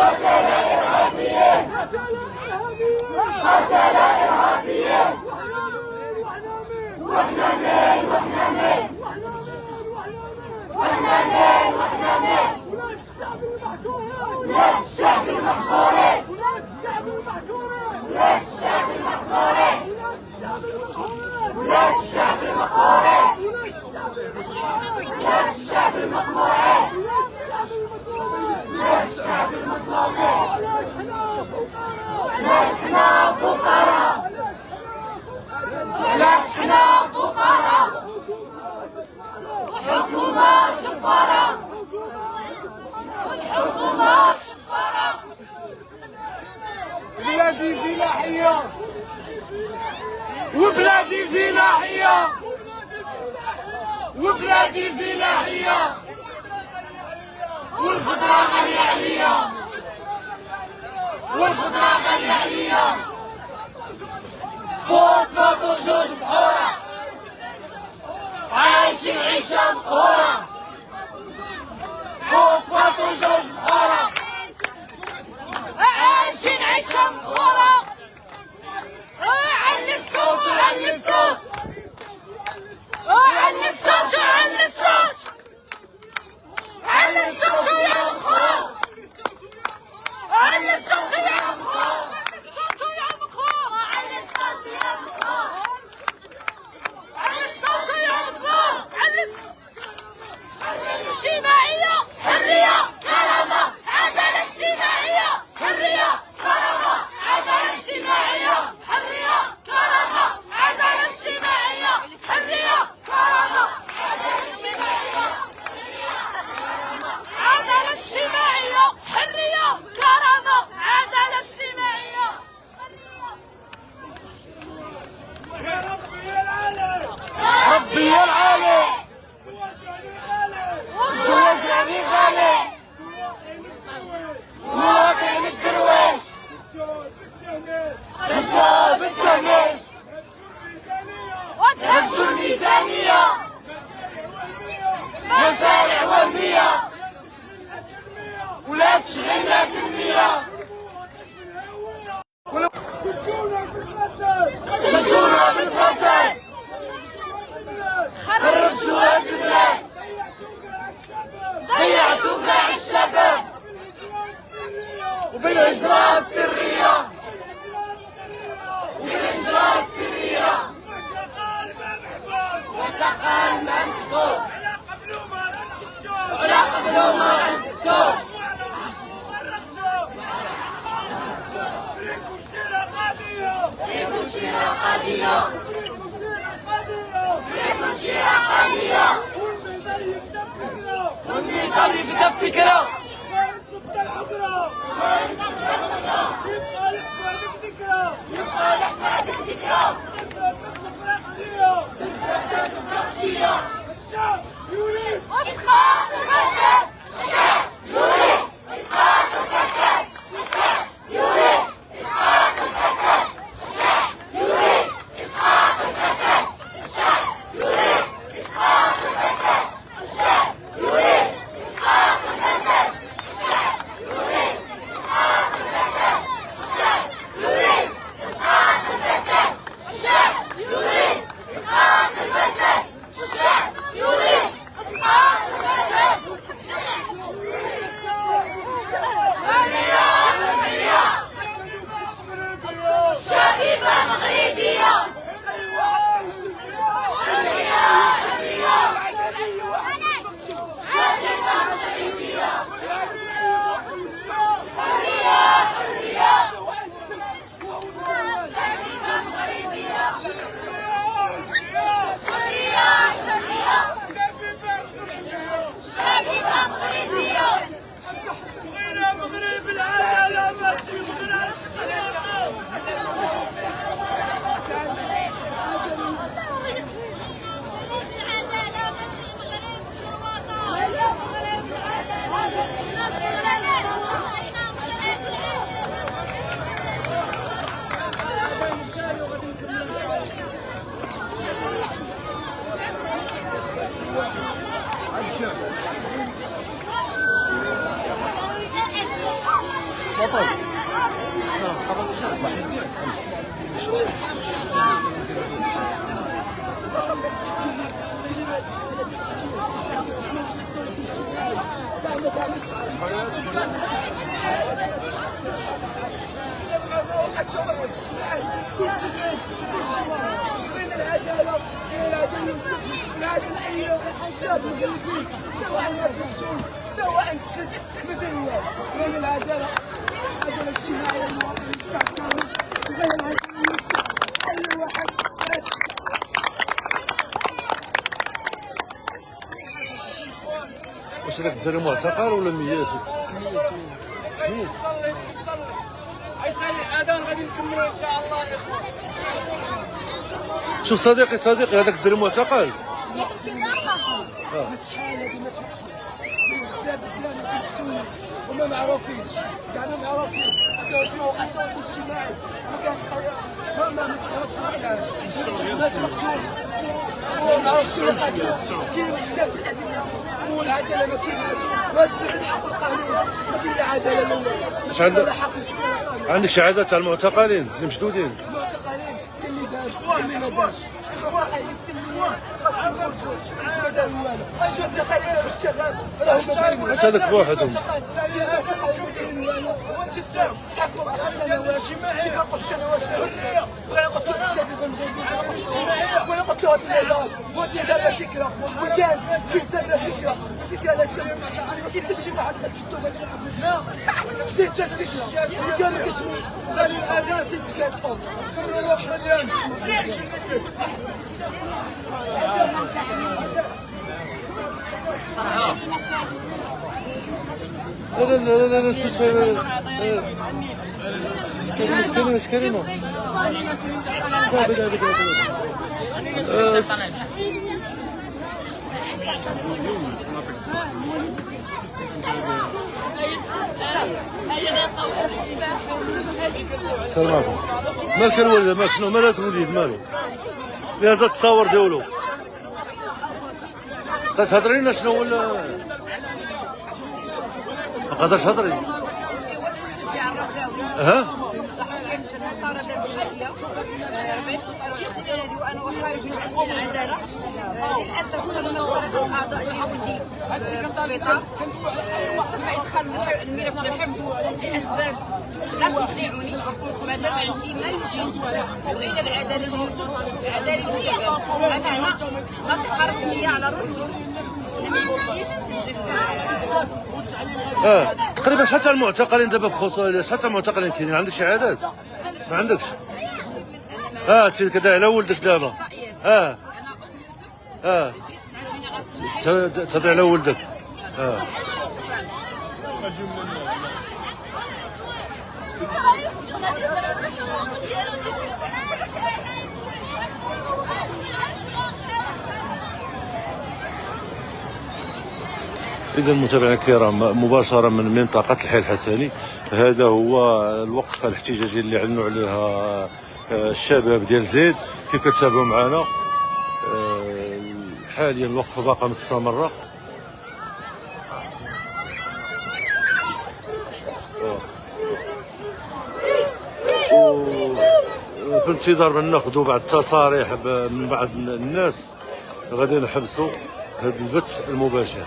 قتل إرهابيين. واحنا مين واحنا مين واحنا مين واحنا مين ولاد الشعب المحظورين ولاد الشعب المحظورين ولاد الشعب المحظورين ولاد الشعب المقهورين ولاد الشعب المقهورين ولاد الشعب المظلومين. علاش حنا فقراء علاش حنا فقراء الحكومة شفارة الحكومة شفارة. بلادي فلاحية وبلادي فلاحية وبلادي فلاحية والخضرة غالية عليا والخضرة غالية عليا. فوسفات وجوج بحورة عايشين عيشة مقهورة. فوسفات وجوج بحورة عايشين عيشة مقهورة. علي الصوت وعلي الصوت علي الصوت وعلي الصوت علي الصوت يا مخور علي الصوت يا مخور علي الصوت يا مخور علي الصوت يا مخور علي الصوت يا مخور علي الاجتماعية حرية كرامة عدالة اجتماعية حرية كرامة عدالة اجتماعية حرية كرامة عدالة اجتماعية حرية كرامة عدالة اجتماعية عدالة اجتماعية حرية كرامة عدالة اجتماعية. يا ربي يا العالم ربي يا العالي توجعني غالي مواطن الدرويش خمسة بتشمس هبسوا الميزانية مشاريع وهمية ولا تشغيلنا تنمية. سجونا بالفساد خربتوها البلاد ضيعتوا كاع الشباب وبالهجرة السرية وبالهجرة السرية واعتقال ما محبوس ولا قبلو ما غنسكتوش. فيكم شيرة قضية فيكم شيرة قضية والنضال يبدا بفكرة خارج ضد الحضرة خارج ضد الخضرة يبقى لحفادك ذكرى يبقى لحفادك ذكرى الفاسد الفراقشية الفساد الفرنسية. الشعب يريد اسقاط الفساد الشعب يريد اسقاط الفساد الشعب يريد اسقاط الفساد الشعب يريد اسقاط الفساد الشعب يريد اسقاط الفساد الشعب يريد اسقاط الفساد كل شيء بين العداله بين العداله والعداله اي الشاب الغربي سواء مسؤول سواء تشد مدنيا بين العداله الاجتماعيه للمواطن الشعب كامل وبين العداله اي واحد واش راك دير معتقل ولا مياس؟ يمشي يصلي يصلي الاذان غادي نكملوا ان شاء الله. شوف صديقي هذاك دير معتقل. شحال هادي ما تمشي بزاف ديال تمشيو وما معروفينش كاع ما معروفين كاع شنو وقع التواصل الاجتماعي ما كانش ما تشهرش في العالم الناس مقتول وما عرفتش شنو وقع كاين بزاف د الادله والعداله ما كايناش ما تبدا الحق القانون ما كاين لا عداله لا حق عندك شهادات تاع المعتقلين اللي مشدودين؟ المعتقلين كاين اللي دار كاين اللي ما دارش المعتقلين السلميين خاصهم يخرجوا باش ما داروا والو المعتقلين داروا الشغب راهم ما دايرين واش هذاك بوحدهم؟ المعتقلين ما دايرين والو جدا تحكموا 10 سنوات كيف قلت سنوات حريه ولا يقتلوا الشباب المغربي ولا يقتلوا النضال والنضال لا فكره وكان شي سنه فكره لا شي ما كاين حتى شي واحد خد شتو ما شي سنه فكره كان ما كاينش غادي الاذان تتكاتلوا كملوا الوقت ديالنا. لا اش كلمه السلام عليكم. مالك الولد مالك شنو مالك الوليد مالو؟ لهذا التصاور ديالو تهضري لنا شنو ولا ما قدرش تهضري؟ ها؟ وانا وخارج من اجل العداله للاسف تم سرقه الاعضاء ديال ولدي في السبيطار تم ادخال الملف الحفظ لاسباب لا تقنعني ما دام عندي ما يجيز غير العداله لليوسف العداله للشباب انا هنا ناطقه رسميه على الرجل لم يمكنليش تقريبا شحال تاع المعتقلين دابا بخصوص شحال تاع المعتقلين كاينين؟ عندك شهادات؟ ما عندكش؟ كذا على ولدك دابا تهضر على ولدك إذا متابعينا الكرام مباشرة من منطقة الحي الحسني، هذا هو الوقفة الاحتجاجية اللي اعلنوا عليها الشباب ديال زيد. كيف كتابعوا معنا حاليا الوقفة باقا مستمرة. في انتظار من ناخذوا بعض التصاريح من بعض الناس غادي نحبسوا هذا البث المباشر.